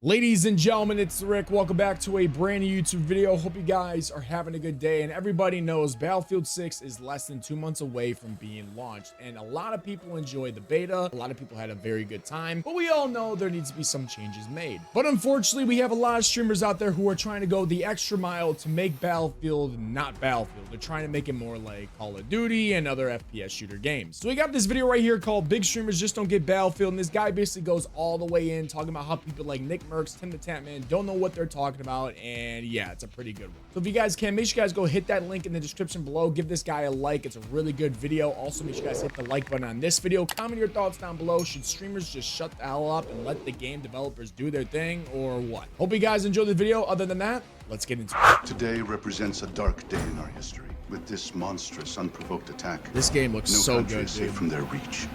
Ladies and gentlemen, it's Rick. Welcome back to a brand new YouTube video. Hope you guys are having a good day. And everybody knows Battlefield 6 is less than 2 months away from being launched. And a lot of people enjoyed the beta. A lot of people had a very good time. But we all know there needs to be some changes made. But unfortunately, we have a lot of streamers out there who are trying to go the extra mile to make Battlefield not Battlefield. They're trying to make it more like Call of Duty and other FPS shooter games. So we got this video right here called Big Streamers Just Don't Get Battlefield. And this guy basically goes all the way in talking about how people like Nickmercs, TimTheTatman don't know what they're talking about, and yeah, it's a pretty good one. So if you guys can, make sure you guys go hit that link in the description below. Give this guy a like. It's a really good video. Also, make sure you guys hit the like button on this video. Comment your thoughts down below. Should streamers just shut the hell up and let the game developers do their thing, or what? Hope you guys enjoyed the video. Other than that, let's get into it. Today represents a dark day in our history. With this monstrous, unprovoked attack, This game looks no so country good, is safe dude. from their reach.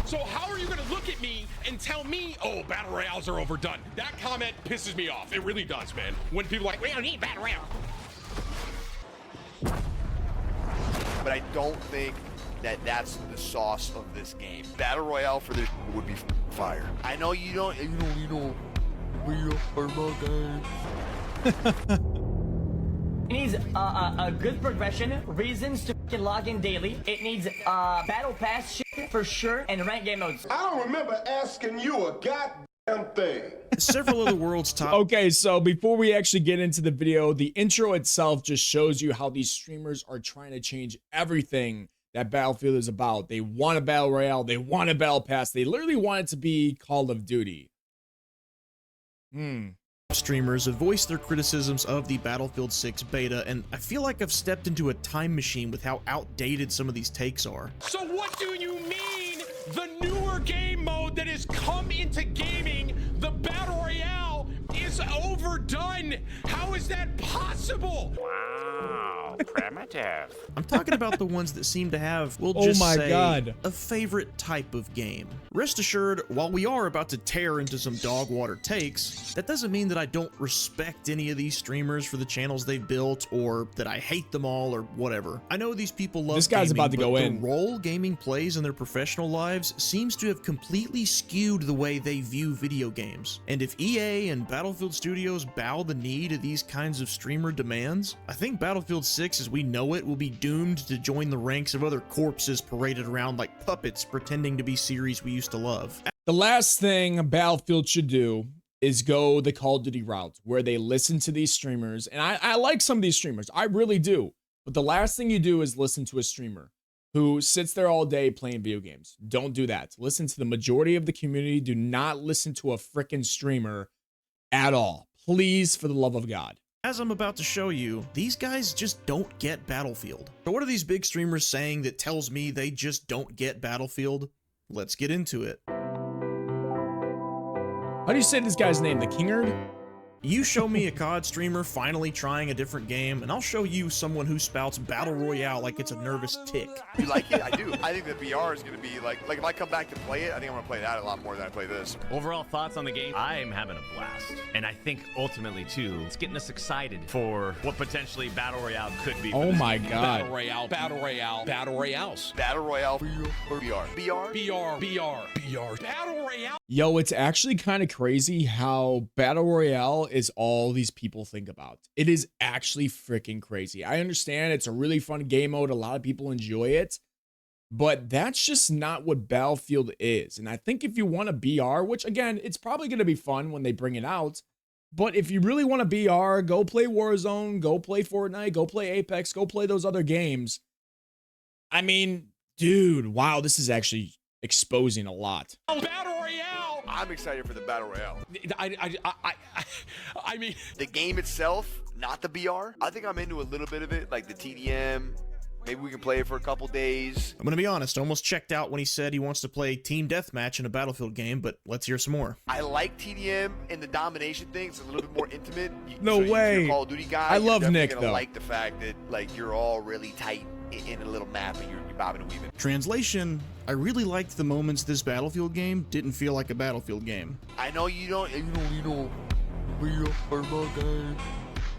So how are you gonna look at me and tell me, oh, battle royales are overdone? That comment pisses me off. It really does, man. When people are like, we don't need battle royale. But I don't think that that's the sauce of this game. Battle Royale for this would be fire. I know you don't, we are my guys. It needs a good progression, reasons to fucking log in daily. It needs battle pass shit for sure, and rank game modes. I don't remember asking you a goddamn thing. Several of the world's top Okay, so before we actually get into the video, the intro itself just shows you how these streamers are trying to change everything that Battlefield is about. They want a battle royale, they want a battle pass, they literally want it to be Call of Duty. streamers have voiced their criticisms of the Battlefield 6 beta, and I feel like I've stepped into a time machine with how outdated some of these takes are. So what do you mean the newer game mode that has come into gaming, the battle royale, is overdone? How is that possible? Wow, primitive. I'm talking about the ones that seem to have, we'll Oh just my say, God. a favorite type of game. Rest assured, while we are about to tear into some dog water takes, that doesn't mean that I don't respect any of these streamers for the channels they've built, or that I hate them all, or whatever. I know these people love This guy's gaming, about to but go the in. role gaming plays in their professional lives seems to have completely skewed the way they view video games. And if EA and Battlefield Studios bow the knee to these kinds of streamer demands, I think Battlefield 6 as we know it will be doomed to join the ranks of other corpses paraded around like puppets pretending to be series we used to love. The last thing Battlefield should do is go the Call of Duty route, where they listen to these streamers. And I like some of these streamers, I really do. But the last thing you do is listen to a streamer who sits there all day playing video games. Don't do that. Listen to the majority of the community. Do not listen to a freaking streamer at all. Please, for the love of God. As I'm about to show you, these guys just don't get Battlefield. So what are these big streamers saying that tells me they just don't get Battlefield? Let's get into it. How do you say this guy's name? The Kingard? You show me a COD streamer finally trying a different game, and I'll show you someone who spouts Battle Royale like it's a nervous tick. You like it? I do. I think the VR is going to be like if I come back to play it, I think I'm going to play that a lot more than I play this. Overall thoughts on the game? I'm having a blast. And I think ultimately, too, it's getting us excited for what potentially Battle Royale could be. Oh my Battle God. royale, battle royale, battle royales. Battle Royale or VR? VR? BR. Battle royale. Yo, it's actually kind of crazy how Battle Royale is all these people think about. It is actually freaking crazy. I understand it's a really fun game mode. A lot of people enjoy it, but that's just not what Battlefield is. And I think if you want a BR, which again, it's probably going to be fun when they bring it out, but if you really want a BR, go play Warzone, go play Fortnite, go play Apex, go play those other games. I mean, dude, wow, this is actually exposing a lot. Battle royale. I'm excited for the Battle Royale. I mean, The game itself, not the BR. I think I'm into a little bit of it, like the TDM. Maybe we can play it for a couple days. I'm gonna be honest, I almost checked out when he said he wants to play Team Deathmatch in a Battlefield game, but let's hear some more. I like TDM and the domination thing. It's a little bit more intimate. No So if you're way. a Call of Duty guy, I you're love definitely Nick, gonna though. like the fact that like you're all really tight in a little map and you're bobbing and weaving. Translation, I really liked the moments this Battlefield game didn't feel like a Battlefield game. I know you don't. We are my guys.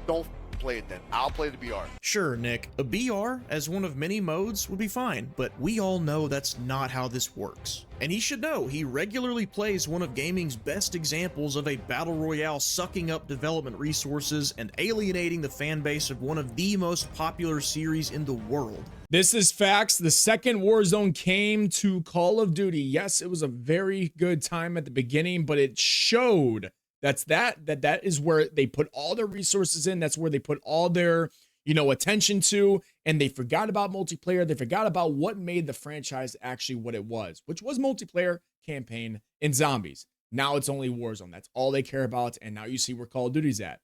Don't play it then. I'll play the BR. Sure, Nick, a BR as one of many modes would be fine, but we all know that's not how this works. And he should know, he regularly plays one of gaming's best examples of a battle royale sucking up development resources and alienating the fan base of one of the most popular series in the world. This is facts. The second Warzone came to Call of Duty. Yes, it was a very good time at the beginning, but it showed that is where they put all their resources in. That's where they put all their, attention to, and they forgot about multiplayer. They forgot about what made the franchise actually what it was, which was multiplayer, campaign, and zombies. Now it's only Warzone. That's all they care about, and now you see where Call of Duty's at.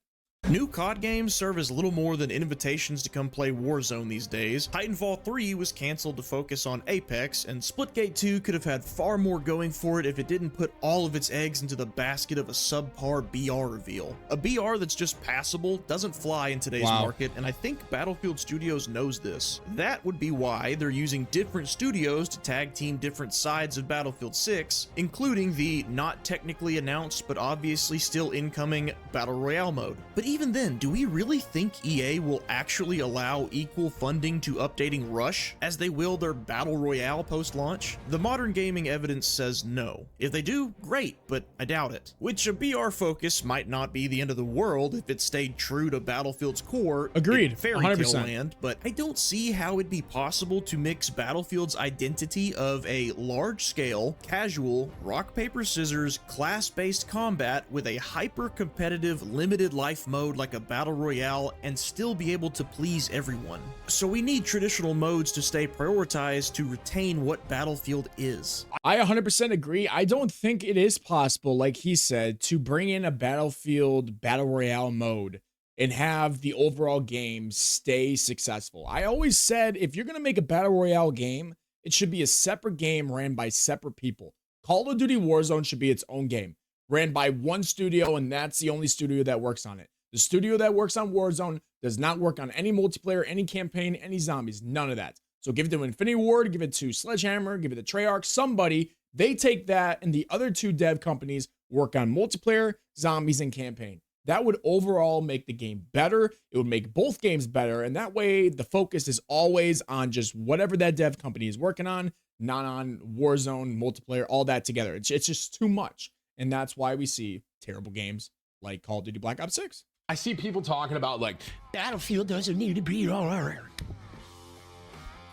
New COD games serve as little more than invitations to come play Warzone these days. Titanfall 3 was canceled to focus on Apex, and Splitgate 2 could have had far more going for it if it didn't put all of its eggs into the basket of a subpar BR reveal. A BR that's just passable doesn't fly in today's market, and I think Battlefield Studios knows this. That would be why they're using different studios to tag team different sides of Battlefield 6, including the not technically announced but obviously still incoming Battle Royale mode. But even then, do we really think EA will actually allow equal funding to updating Rush as they will their Battle Royale post-launch? The modern gaming evidence says no. If they do, great, but I doubt it. Which a BR focus might not be the end of the world if it stayed true to Battlefield's core. Agreed, Fairy 100%. tale land, but I don't see how it'd be possible to mix Battlefield's identity of a large-scale, casual, rock-paper-scissors, class-based combat with a hyper-competitive, limited-life mode like a battle royale and still be able to please everyone. So we need traditional modes to stay prioritized to retain what Battlefield is. I 100% agree. I don't think it is possible, like he said, to bring in a Battlefield battle royale mode and have the overall game stay successful. I always said, if you're going to make a battle royale game, it should be a separate game ran by separate people. Call of Duty Warzone should be its own game, ran by one studio, and that's the only studio that works on it. The studio that works on Warzone does not work on any multiplayer, any campaign, any zombies, none of that. So give it to Infinity Ward, give it to Sledgehammer, give it to Treyarch, somebody. They take that, and the other two dev companies work on multiplayer, zombies, and campaign. That would overall make the game better. It would make both games better, and that way the focus is always on just whatever that dev company is working on, not on Warzone, multiplayer, all that together. It's just too much, and that's why we see terrible games like Call of Duty Black Ops 6. I see people talking about like Battlefield doesn't need to be all right.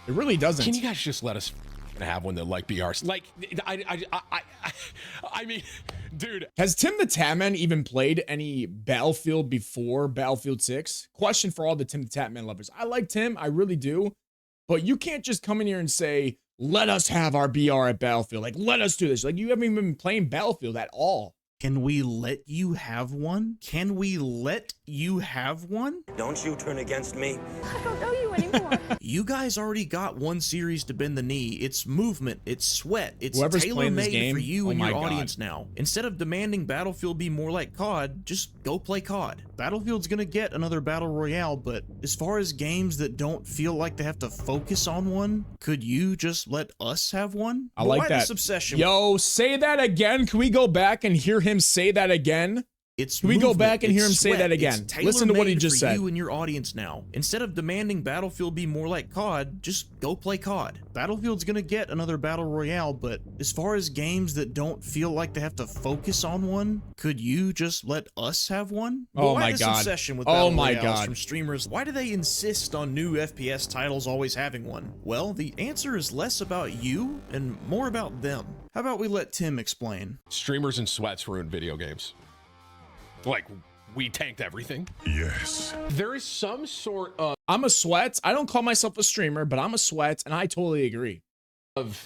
It really doesn't. Can you guys just let us have one that like BRs? Like, I mean, dude. Has TimTheTatman even played any Battlefield before Battlefield 6? Question for all the TimTheTatman lovers. I like Tim, I really do. But you can't just come in here and say, let us have our BR at Battlefield. Like, let us do this. Like, you haven't even been playing Battlefield at all. Can we let you have one? Can we let you have one? Don't you turn against me. I don't know you anymore. You guys already got one series to bend the knee. It's movement, it's sweat, it's Whoever's playing this tailor-made game, for you oh and your my God. audience now. Instead of demanding Battlefield be more like COD, just go play COD. Battlefield's gonna get another battle royale, but as far as games that don't feel like they have to focus on one, could you just let us have one? I like that. This obsession. Yo, say that again. Can we go back and hear him say that again? It's Can we go movement, back and hear him it's say sweat, that again? it's Listen to what he tailor-made just for said. You and your audience now. Instead of demanding Battlefield be more like COD, just go play COD. Battlefield's gonna get another battle royale, but as far as games that don't feel like they have to focus on one, could you just let us have one? Oh Why my this God. obsession with Oh battle my royales God. from streamers? Why do they insist on new FPS titles always having one? Well, the answer is less about you and more about them. How about we let Tim explain? Streamers and sweats ruin video games. Like, we tanked everything. Yes. There is some sort of I'm a sweat. I don't call myself a streamer, but I'm a sweat, and I totally agree.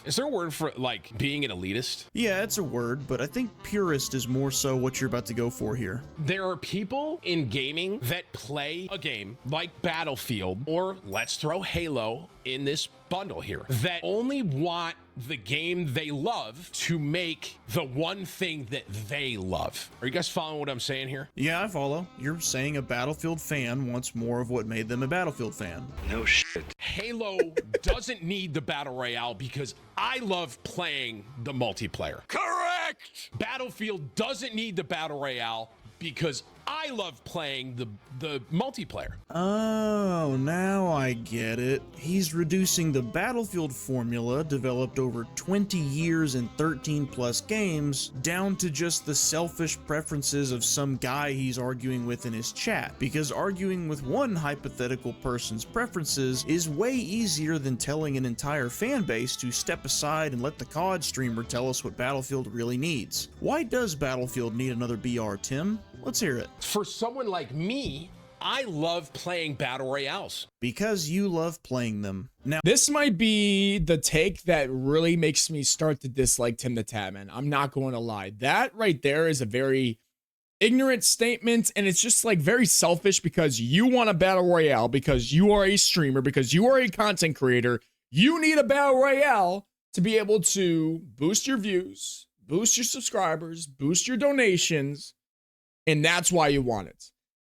is there a word for like being an elitist? Yeah, it's a word, but I think purist is more so what you're about to go for here. There are people in gaming that play a game like Battlefield, or let's throw Halo in this bundle here, that only want the game they love to make the one thing that they love. Are you guys following what I'm saying here? Yeah, I follow. You're saying a Battlefield fan wants more of what made them a Battlefield fan. No shit. Halo doesn't need the battle royale because I love playing the multiplayer. Correct! Battlefield doesn't need the battle royale because I love playing the multiplayer. Oh, now I get it. He's reducing the Battlefield formula developed over 20 years and 13 plus games down to just the selfish preferences of some guy he's arguing with in his chat, because arguing with one hypothetical person's preferences is way easier than telling an entire fan base to step aside and let the COD streamer tell us what Battlefield really needs. Why does Battlefield need another BR, Tim? Let's hear it. For someone like me, I love playing battle royales. Because you love playing them. Now, This might be the take that really makes me start to dislike TimTheTatman. I'm not going to lie. That right there is a very ignorant statement, and it's just like very selfish because you want a battle royale, because you are a streamer, because you are a content creator. You need a battle royale to be able to boost your views, boost your subscribers, boost your donations, and that's why you want it.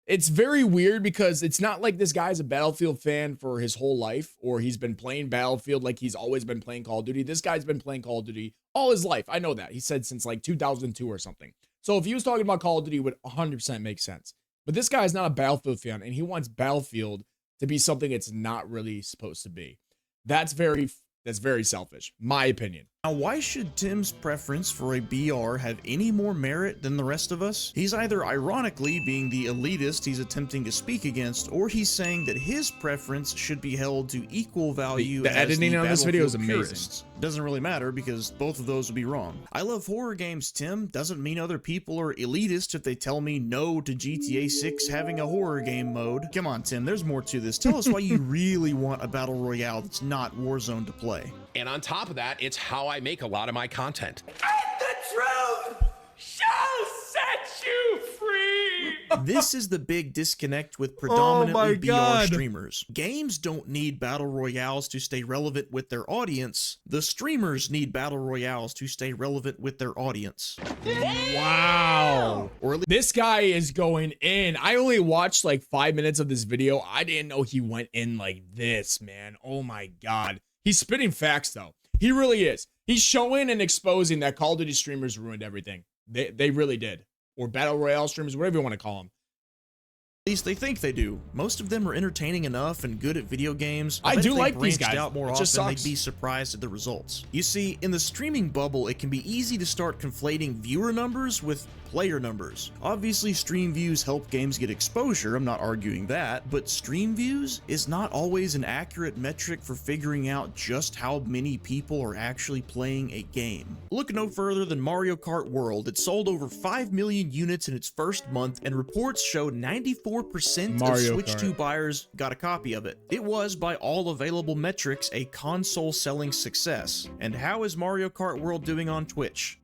It's very weird because it's not like this guy's a Battlefield fan for his whole life, or he's been playing Battlefield like he's always been playing Call of Duty. This guy's been playing Call of Duty all his life. I know that. He said since like 2002 or something. So if he was talking about Call of Duty, it would 100% make sense. But this guy's not a Battlefield fan, and he wants Battlefield to be something it's not really supposed to be. That's very selfish, my opinion. Now, why should Tim's preference for a BR have any more merit than the rest of us? He's either ironically being the elitist he's attempting to speak against, or he's saying that his preference should be held to equal value. The editing on this video is amazing. Purists. Doesn't really matter because both of those would be wrong. I love horror games, Tim. Doesn't mean other people are elitist if they tell me no to GTA 6 having a horror game mode. Come on, Tim, there's more to this. Tell us why you really want a battle royale that's not Warzone to play. And on top of that, it's how I make a lot of my content. And the truth shall set you free. This is the big disconnect with predominantly BR God. streamers. Games don't need battle royales to stay relevant with their audience. The streamers need battle royales to stay relevant with their audience. Wow. Or at least This guy is going in. I only watched like 5 minutes of this video. I didn't know he went in like this, man. Oh my God. He's spitting facts though. He really is. He's showing and exposing that Call of Duty streamers ruined everything. They really did. Or Battle Royale streamers, whatever you want to call them. least they think they do. Most of them are entertaining enough and good at video games. I do like these branched guys. out more It just often, sucks. they'd be surprised at the results. You see, in the streaming bubble, it can be easy to start conflating viewer numbers with player numbers. Obviously, stream views help games get exposure, I'm not arguing that, but stream views is not always an accurate metric for figuring out just how many people are actually playing a game. Look no further than Mario Kart World. It sold over 5 million units in its first month, and reports showed 94% of Mario Switch Kart. 2 buyers got a copy of it. It was, by all available metrics, a console selling success. And how is Mario Kart World doing on Twitch?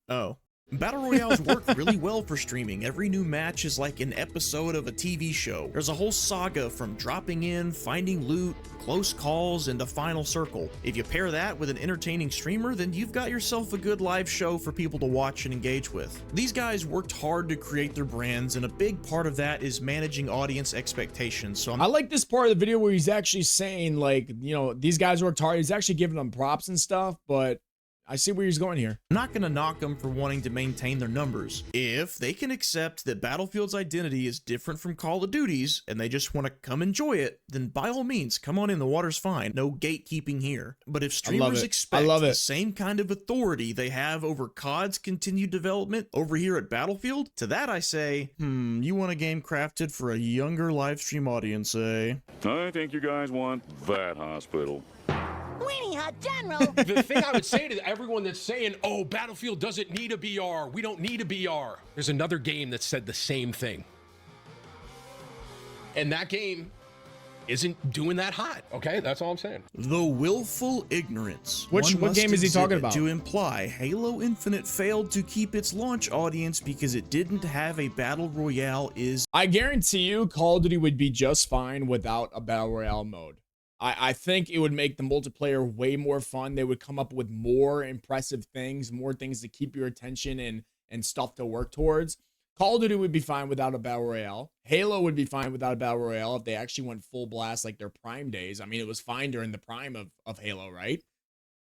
Oh. Battle Royales work really well for streaming. Every new match is like an episode of a TV show. There's a whole saga from dropping in, finding loot, close calls, and a final circle. If you pair that with an entertaining streamer, then you've got yourself a good live show for people to watch and engage with. These guys worked hard to create their brands, and a big part of that is managing audience expectations. So I like this part of the video where he's actually saying, like, you know, these guys worked hard. He's actually giving them props and stuff, but I see where he's going here. I'm not going to knock them for wanting to maintain their numbers. If they can accept that Battlefield's identity is different from Call of Duty's and they just want to come enjoy it, then by all means, come on in, the water's fine. No gatekeeping here. But if streamers expect the same kind of authority they have over COD's continued development over here at Battlefield, to that I say, you want a game crafted for a younger live stream audience, eh? I think you guys want that hospital. Weenie Hut General. The thing I would say to everyone that's saying, oh, Battlefield doesn't need a BR, we don't need a BR. There's another game that said the same thing. And that game isn't doing that hot, okay? That's all I'm saying. The willful ignorance. What game is he talking about? To imply Halo Infinite failed to keep its launch audience because it didn't have a battle royale is... I guarantee you Call of Duty would be just fine without a battle royale mode. I think it would make the multiplayer way more fun. They would come up with more impressive things, more things to keep your attention and stuff to work towards. Call of Duty would be fine without a battle royale. Halo would be fine without a battle royale if they actually went full blast like their prime days. I mean, it was fine during the prime of Halo, right?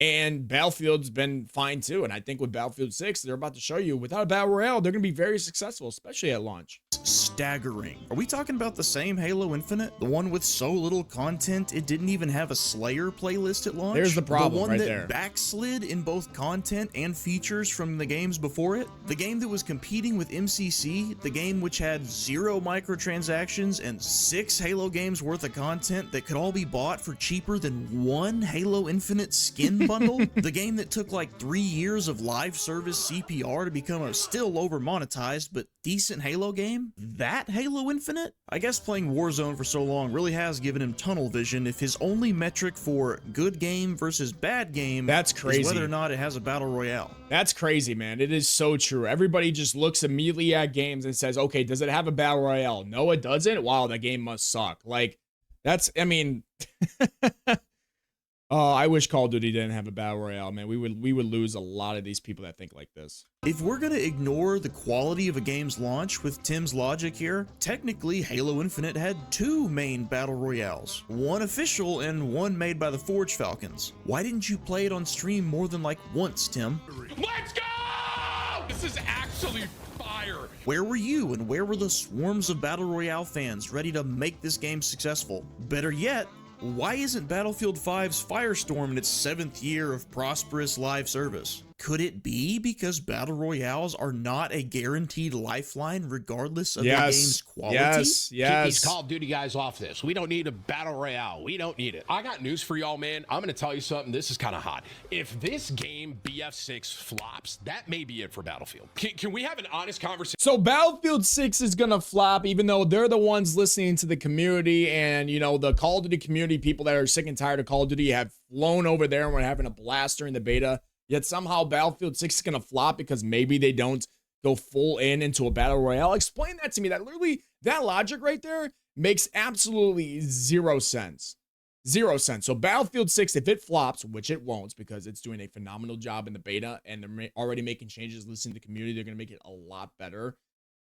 And Battlefield's been fine too. And I think with Battlefield 6, they're about to show you without a battle royale, they're going to be very successful, especially at launch. Staggering. Are we talking about the same Halo Infinite? The one with so little content it didn't even have a Slayer playlist at launch? There's the problem, the one right that there. Backslid in both content and features from the games before it? The game that was competing with MCC? The game which had 0 microtransactions and 6 Halo games worth of content that could all be bought for cheaper than 1 Halo Infinite skin bundle? The game that took like 3 years of live service CPR to become a still over monetized but decent Halo game? That Halo Infinite? I guess playing Warzone for so long really has given him tunnel vision if his only metric for good game versus bad game That's crazy. is whether or not it has a battle royale. That's crazy, man. It is so true. Everybody just looks immediately at games and says, okay, does it have a battle royale? No, it doesn't. Wow, that game must suck. Like, that's, I mean, oh, I wish Call of Duty didn't have a battle royale, man. We would lose a lot of these people that think like this. If we're gonna ignore the quality of a game's launch with Tim's logic here, technically Halo Infinite had 2 main battle royales, one official and one made by the Forge Falcons. Why didn't you play it on stream more than like once, Tim? Let's go! This is actually fire. Where were you and where were the swarms of battle royale fans ready to make this game successful? Better yet, why isn't Battlefield 5's Firestorm in its 7th year of prosperous live service? Could it be because battle royales are not a guaranteed lifeline regardless of the game's quality? Yes. Keep these Call of Duty guys off this. We don't need a battle royale. We don't need it. I got news for y'all, man. I'm going to tell you something. This is kind of hot. If this game BF6 flops, that may be it for Battlefield. Can we have an honest conversation? So Battlefield 6 is going to flop, even though they're the ones listening to the community, and, you know, the Call of Duty community, people that are sick and tired of Call of Duty have flown over there and we're having a blast during the beta. Yet somehow Battlefield 6 is going to flop because maybe they don't go full into a battle royale. Explain that to me. That literally, that logic right there makes absolutely 0 sense. 0 sense. So Battlefield 6, if it flops, which it won't because it's doing a phenomenal job in the beta and they're already making changes, listening to the community, they're going to make it a lot better.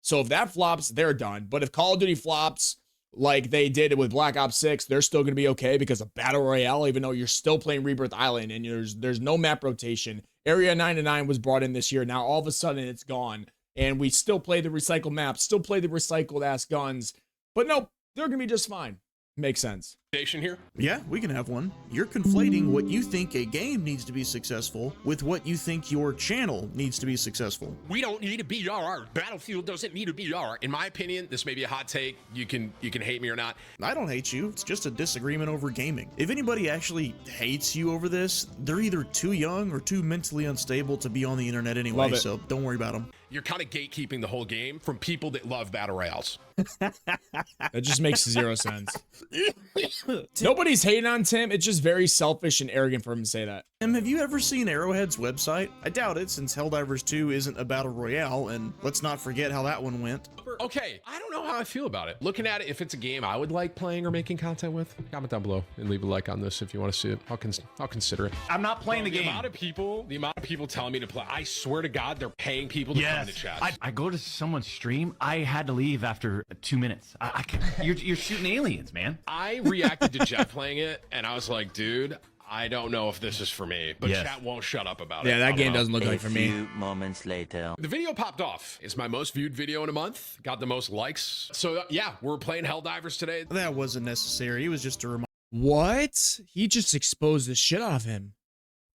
So if that flops, they're done. But if Call of Duty flops, like they did with Black Ops 6, they're still going to be okay because of Battle Royale, even though you're still playing Rebirth Island and there's no map rotation. Area 99 was brought in this year. Now all of a sudden it's gone. And we still play the recycled maps, still play the recycled ass guns. But nope, they're going to be just fine. Makes sense. Here? Yeah, we can have one. You're conflating what you think a game needs to be successful with what you think your channel needs to be successful. We don't need a BR. Battlefield doesn't need a BR. In my opinion, this may be a hot take. You can hate me or not. I don't hate you. It's just a disagreement over gaming. If anybody actually hates you over this, they're either too young or too mentally unstable to be on the internet anyway, so don't worry about them. You're kind of gatekeeping the whole game from people that love battle royales. That just makes 0 sense. Nobody's hating on Tim. It's just very selfish and arrogant for him to say that. Tim, have you ever seen Arrowhead's website? I doubt it, since Helldivers 2 isn't a battle royale, and let's not forget how that one went. Okay, I don't know how I feel about it. Looking at it, if it's a game I would like playing or making content with, comment down below and leave a like on this if you want to see it. I'll consider it. I'm not playing the game. The amount of people telling me to play, I swear to God, they're paying people to come in the chat. I go to someone's stream. I had to leave after 2 minutes. You're shooting aliens, man. I reacted to Jeff playing it, and I was like, dude, I don't know if this is for me, but chat won't shut up about it. Yeah, that game doesn't look like for me. A few moments later. The video popped off. It's my most viewed video in a month. Got the most likes. So yeah, we're playing Helldivers today. That wasn't necessary. It was just a reminder. What? He just exposed the shit out of him.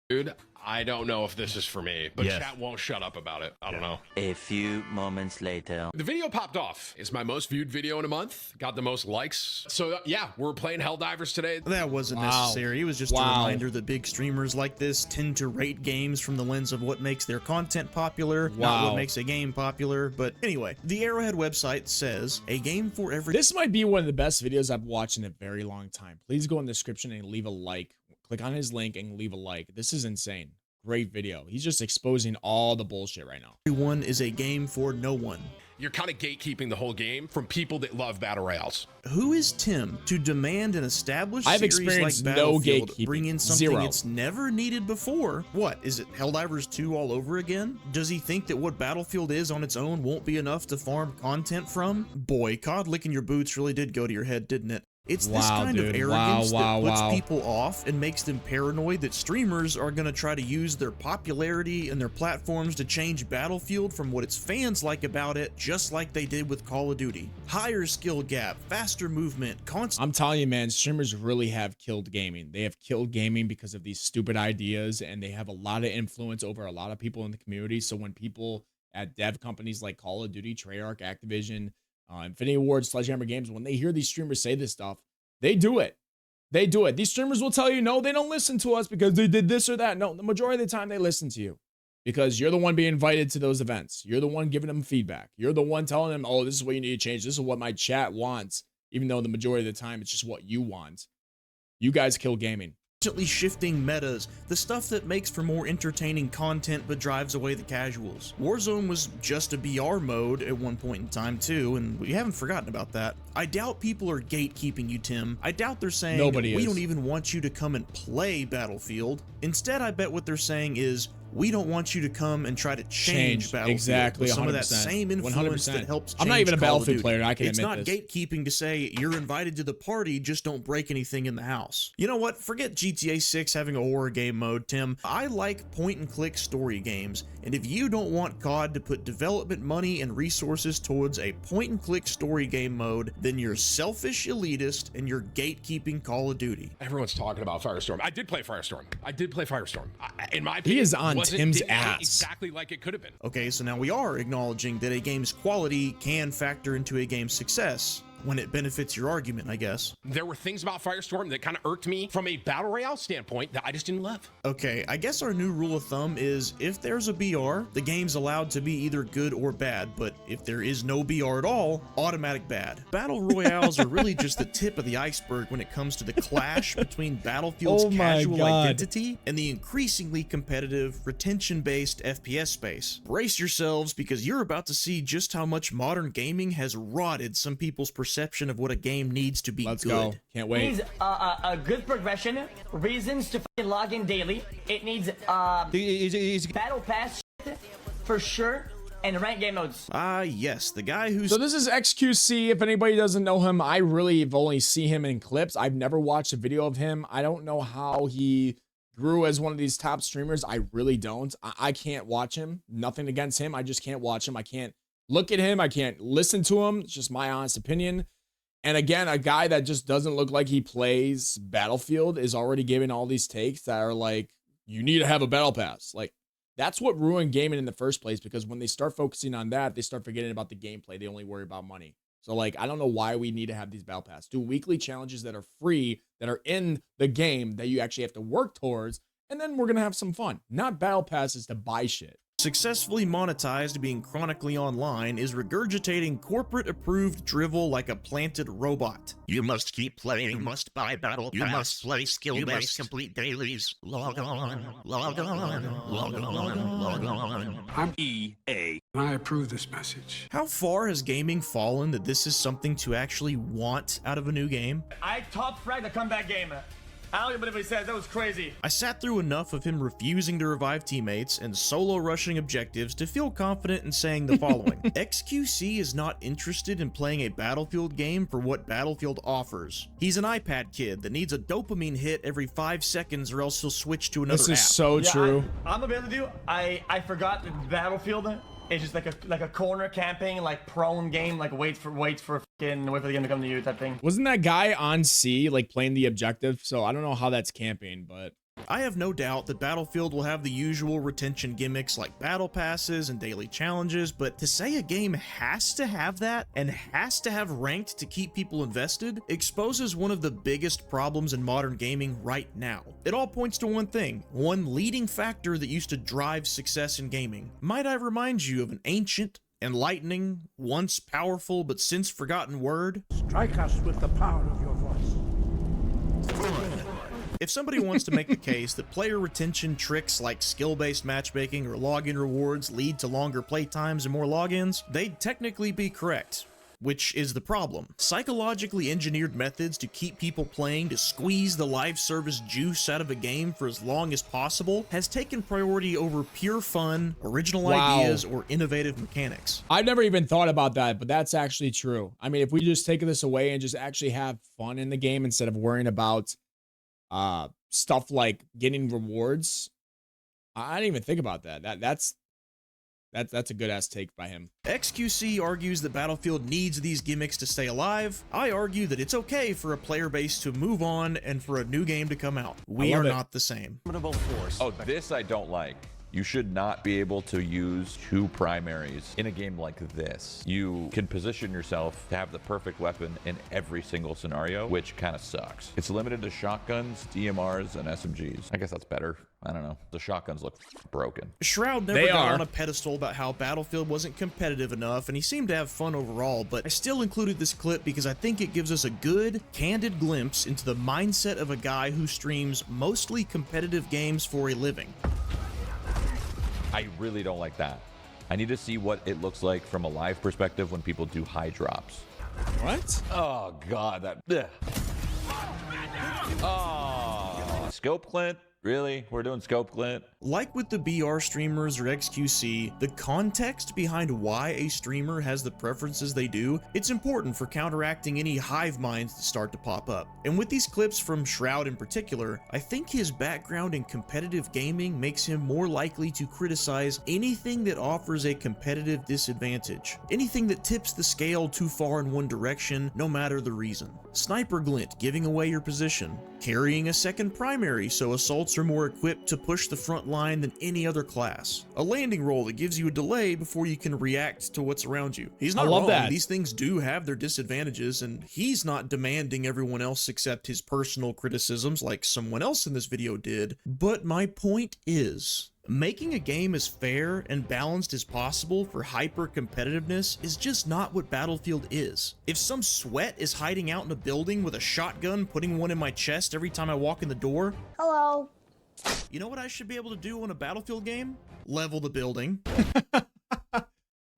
Dude, I don't know if this is for me, but chat won't shut up about it. I don't know. A few moments later. The video popped off. It's my most viewed video in a month. Got the most likes. So yeah, we're playing Helldivers today. That wasn't necessary. It was just a reminder that big streamers like this tend to rate games from the lens of what makes their content popular, not what makes a game popular. But anyway, the Arrowhead website says a game for every... This might be one of the best videos I've watched in a very long time. Please go in the description and leave a like. Click on his link and leave a like. This is insane. Great video. He's just exposing all the bullshit right now. Everyone is a game for no one. You're kind of gatekeeping the whole game from people that love battle royales. Who is Tim to demand an established I've series experienced like no Battlefield gatekeeping. bring in something 0. it's never needed before? What, is it Helldivers 2 all over again? Does he think that what Battlefield is on its own won't be enough to farm content from? Boy, COD licking your boots really did go to your head, didn't it? It's this kind of dude. arrogance that puts Wow. people off and makes them paranoid that streamers are going to try to use their popularity and their platforms to change Battlefield from what its fans like about it, just like they did with Call of Duty. Higher skill gap, faster movement, constant. I'm telling you, man, streamers really have killed gaming. They have killed gaming because of these stupid ideas, and they have a lot of influence over a lot of people in the community. So when people at dev companies like Call of Duty, Treyarch, Activision, Infinity Ward, Sledgehammer Games, when they hear these streamers say this stuff, they do it. They do it. These streamers will tell you, no, they don't listen to us because they did this or that. No, the majority of the time they listen to you because you're the one being invited to those events. You're the one giving them feedback. You're the one telling them, oh, this is what you need to change. This is what my chat wants, even though the majority of the time it's just what you want. You guys kill gaming. Constantly shifting metas, the stuff that makes for more entertaining content but drives away the casuals. Warzone was just a BR mode at one point in time too, and we haven't forgotten about that. I doubt people are gatekeeping you, Tim. I doubt they're saying, we don't even want you to come and play Battlefield. Instead, I bet what they're saying is, we don't want you to come and try to change Battlefield. Exactly, with some 100%. of that same influence that helps change I'm not even a Call of Battlefield Duty. player, I can It's admit not this. gatekeeping to say, you're invited to the party, just don't break anything in the house. You know what? Forget GTA 6 having a horror game mode, Tim. I like point-and-click story games, and if you don't want COD to put development money and resources towards a point-and-click story game mode, then you're selfish elitist and you're gatekeeping Call of Duty. Everyone's talking about Firestorm. I did play Firestorm. In my opinion, He is on Tim's didn't play ass. exactly like it could have been. Okay, so now we are acknowledging that a game's quality can factor into a game's success when it benefits your argument, I guess. There were things about Firestorm that kind of irked me from a battle royale standpoint that I just didn't love. Okay, I guess our new rule of thumb is if there's a BR, the game's allowed to be either good or bad, but if there is no BR at all, automatic bad. Battle royales are really just the tip of the iceberg when it comes to the clash between Battlefield's casual identity and the increasingly competitive, retention-based FPS space. Brace yourselves because you're about to see just how much modern gaming has rotted some people's perception of what a game needs to be Let's good. go. Can't wait. It needs a good progression, reasons to fucking log in daily. It needs battle pass shit for sure, and rank game modes. Yes, the guy who's... So this is XQC. If anybody doesn't know him, I really have only seen him in clips. I've never watched a video of him. I don't know how he grew as one of these top streamers. I really don't. I can't watch him. Nothing against him. I just can't watch him. I can't look at him. I can't listen to him. It's just my honest opinion. And again, a guy that just doesn't look like he plays Battlefield is already giving all these takes that are like, you need to have a battle pass. Like, that's what ruined gaming in the first place, because when they start focusing on that, they start forgetting about the gameplay. They only worry about money. So like, I don't know why we need to have these battle pass. Do weekly challenges that are free, that are in the game, that you actually have to work towards, and then we're going to have some fun. Not battle passes to buy shit. Successfully monetized being chronically online is regurgitating corporate-approved drivel like a planted robot. You must keep playing, you must buy battle pass, you must play skill-based, complete dailies, log on, log on, log on, log on. I'm EA, and I approve this message. How far has gaming fallen that this is something to actually want out of a new game? I top fragged the comeback game. I don't even believe what he said. That was crazy. I sat through enough of him refusing to revive teammates and solo rushing objectives to feel confident in saying the following. XQC is not interested in playing a Battlefield game for what Battlefield offers. He's an iPad kid that needs a dopamine hit every 5 seconds or else he'll switch to another app. This is so true. I'm gonna be able to do. I forgot that Battlefield is just like a corner camping, like prone game, like wait for fucking wait for the game to come to you type thing. Wasn't that guy on C like playing the objective? So I don't know how that's camping, but I have no doubt that Battlefield will have the usual retention gimmicks like battle passes and daily challenges, but to say a game has to have that and has to have ranked to keep people invested exposes one of the biggest problems in modern gaming right now. It all points to one thing, one leading factor that used to drive success in gaming. Might I remind you of an ancient, enlightening, once powerful but since forgotten word? Strike us with the power of your voice. If somebody wants to make the case that player retention tricks like skill-based matchmaking or login rewards lead to longer playtimes and more logins, they'd technically be correct. which is the problem. Psychologically engineered methods to keep people playing to squeeze the live service juice out of a game for as long as possible has taken priority over pure fun, original ideas, or innovative mechanics. I've never even thought about that, but that's actually true. I mean, if we just take this away and just actually have fun in the game instead of worrying about stuff like getting rewards, I didn't even think about that. That's a good ass take by him. XQC argues that Battlefield needs these gimmicks to stay alive. I argue that it's okay for a player base to move on and for a new game to come out. We are not the same. Oh, this I don't like. You should not be able to use two primaries in a game like this. You can position yourself to have the perfect weapon in every single scenario, which kind of sucks. It's limited to shotguns, DMRs, and SMGs. I guess that's better. I don't know. The shotguns look broken. Shroud never got on a pedestal about how Battlefield wasn't competitive enough, and he seemed to have fun overall, but I still included this clip because I think it gives us a good, candid glimpse into the mindset of a guy who streams mostly competitive games for a living. I really don't like that. I need to see what it looks like from a live perspective when people do high drops. What? Oh, God, that... Ugh. Oh, Scope Clint? Really? We're doing Scope Clint? Like with the BR streamers or XQC, the context behind why a streamer has the preferences they do, it's important for counteracting any hive minds that start to pop up. And with these clips from Shroud in particular, I think his background in competitive gaming makes him more likely to criticize anything that offers a competitive disadvantage. Anything that tips the scale too far in one direction, no matter the reason. Sniper glint, giving away your position. Carrying a second primary so assaults are more equipped to push the front line than any other class. A landing roll that gives you a delay before you can react to what's around you. He's not wrong. These things do have their disadvantages, and he's not demanding everyone else accept his personal criticisms like someone else in this video did. But my point is, making a game as fair and balanced as possible for hyper-competitiveness is just not what Battlefield is. If some sweat is hiding out in a building with a shotgun, putting one in my chest every time I walk in the door... Hello. You know what I should be able to do in a Battlefield game? Level the building.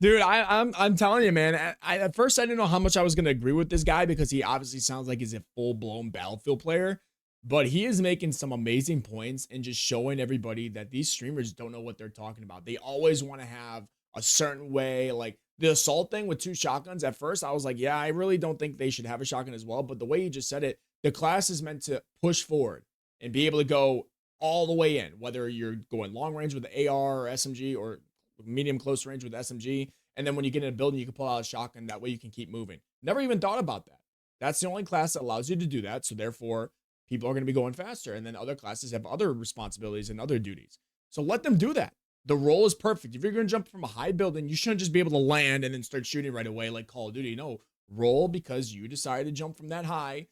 Dude, I'm telling you, man, at first I didn't know how much I was going to agree with this guy because he obviously sounds like he's a full-blown Battlefield player. But he is making some amazing points and just showing everybody that these streamers don't know what they're talking about. They always want to have a certain way, like the assault thing with 2 shotguns. At first, I was like, yeah, I really don't think they should have a shotgun as well. But the way you just said it, the class is meant to push forward and be able to go all the way in, whether you're going long range with the AR or SMG or medium close range with SMG. And then when you get in a building, you can pull out a shotgun. That way you can keep moving. Never even thought about that. That's the only class that allows you to do that. So therefore, people are going to be going faster, and then other classes have other responsibilities and other duties. So let them do that. The role is perfect. If you're going to jump from a high building, you shouldn't just be able to land and then start shooting right away like Call of Duty. No, roll because you decided to jump from that high.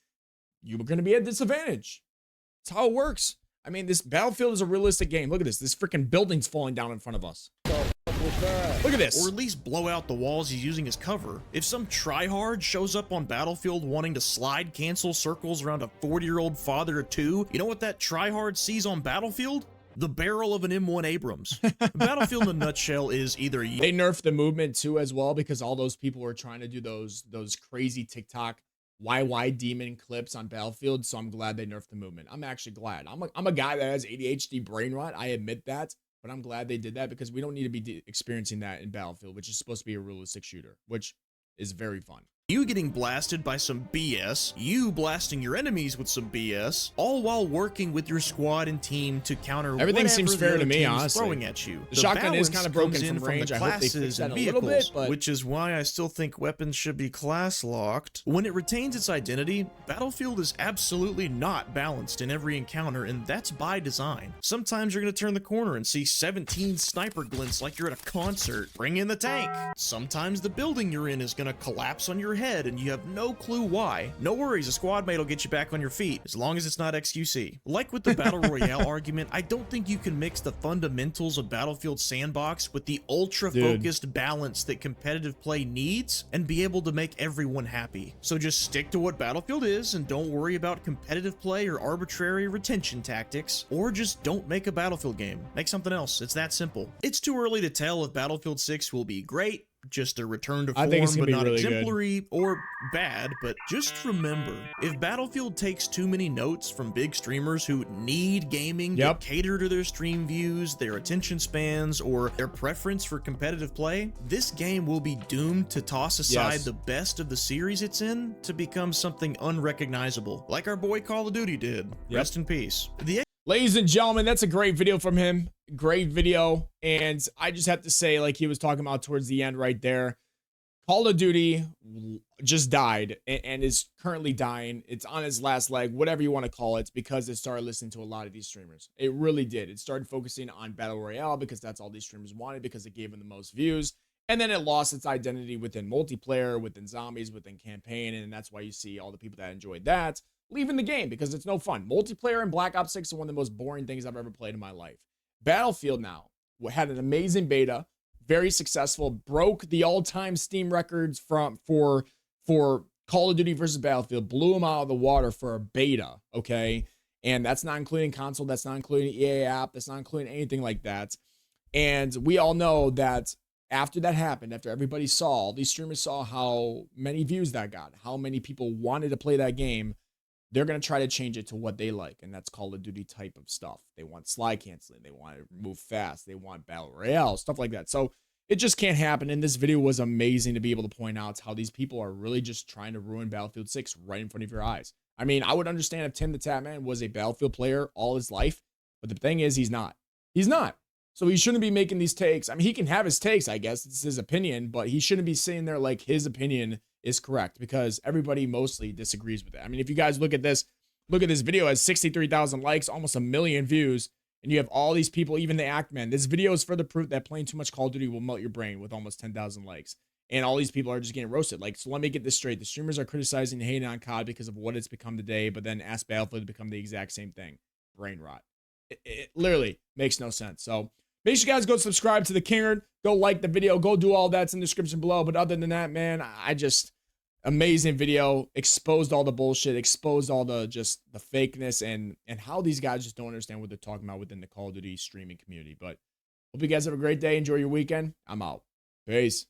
You were going to be at a disadvantage. That's how it works. I mean, this Battlefield is a realistic game. Look at this. This freaking building's falling down in front of us. Look at this. Or at least blow out the walls he's using as cover. If some tryhard shows up on Battlefield wanting to slide cancel circles around a 40-year-old father of 2, you know what that tryhard sees on Battlefield? The barrel of an M1 Abrams. Battlefield in a nutshell is either... They nerfed the movement too as well because all those people were trying to do those crazy TikTok YY demon clips on Battlefield, so I'm glad they nerfed the movement. I'm actually glad. I'm a guy that has ADHD brain rot. I admit that. But I'm glad they did that because we don't need to be experiencing that in Battlefield, which is supposed to be a realistic shooter, which is very fun. You getting blasted by some BS, you blasting your enemies with some BS, all while working with your squad and team to counter everything seems fair to me, honestly. Throwing at you. The shotgun is kind of broken from range. The classes and vehicles, which is why I still think weapons should be class locked. When it retains its identity, Battlefield is absolutely not balanced in every encounter, and that's by design. Sometimes you're going to turn the corner and see 17 sniper glints like you're at a concert. Bring in the tank. Sometimes the building you're in is going to collapse on your head and you have no clue why. No worries, a squad mate will get you back on your feet, as long as it's not XQC. Like with the Battle Royale argument, I don't think you can mix the fundamentals of Battlefield Sandbox with the ultra-focused balance that competitive play needs and be able to make everyone happy. So just stick to what Battlefield is and don't worry about competitive play or arbitrary retention tactics, or just don't make a Battlefield game. Make something else. It's that simple. It's too early to tell if Battlefield 6 will be great, just a return to I think it's form, gonna but be not really good. exemplary or bad. But just remember, if Battlefield takes too many notes from big streamers who need gaming to cater to their stream views, their attention spans, or their preference for competitive play, this game will be doomed to toss aside the best of the series it's in to become something unrecognizable, like our boy Call of Duty did. Rest in peace. Ladies and gentlemen, that's a great video from him. Great video. And I just have to say, like he was talking about towards the end right there, Call of Duty just died and is currently dying. It's on its last leg, whatever you want to call it, because it started listening to a lot of these streamers. It really did. It started focusing on Battle Royale because that's all these streamers wanted, because it gave them the most views. And then it lost its identity within multiplayer, within zombies, within campaign. And that's why you see all the people that enjoyed that leaving the game, because it's no fun. Multiplayer and Black Ops 6 are one of the most boring things I've ever played in my life. Battlefield now had an amazing beta, very successful, broke the all-time Steam records for Call of Duty versus Battlefield, blew them out of the water for a beta, okay? And that's not including console, that's not including EA app, that's not including anything like that. And we all know that after that happened, after everybody saw, all these streamers saw how many views that got, how many people wanted to play that game, they're going to try to change it to what they like, and that's Call of Duty type of stuff. They want slide canceling, they want to move fast, they want Battle Royale, stuff like that. So it just can't happen, and this video was amazing to be able to point out how these people are really just trying to ruin Battlefield 6 right in front of your eyes. I mean, I would understand if TimTheTatman was a Battlefield player all his life, but the thing is, he's not. He's not. So he shouldn't be making these takes. I mean, he can have his takes, I guess. It's his opinion, but he shouldn't be sitting there like his opinion is correct, because everybody mostly disagrees with it. I mean, if you guys look at this video, it has 63,000 likes, almost 1 million views, and you have all these people, even the Actman. This video is further proof that playing too much Call of Duty will melt your brain, with almost 10,000 likes. And all these people are just getting roasted. Like, so let me get this straight. The streamers are criticizing and hating on COD because of what it's become today, but then ask Battlefield to become the exact same thing. Brain rot. It literally makes no sense. So make sure you guys go subscribe to the Kingard. Go like the video. Go do all that's in the description below. But other than that, man, I just... amazing video, exposed all the bullshit, exposed all the fakeness, and how these guys just don't understand what they're talking about within the Call of Duty streaming community. But hope you guys have a great day. Enjoy your weekend. I'm out. Peace.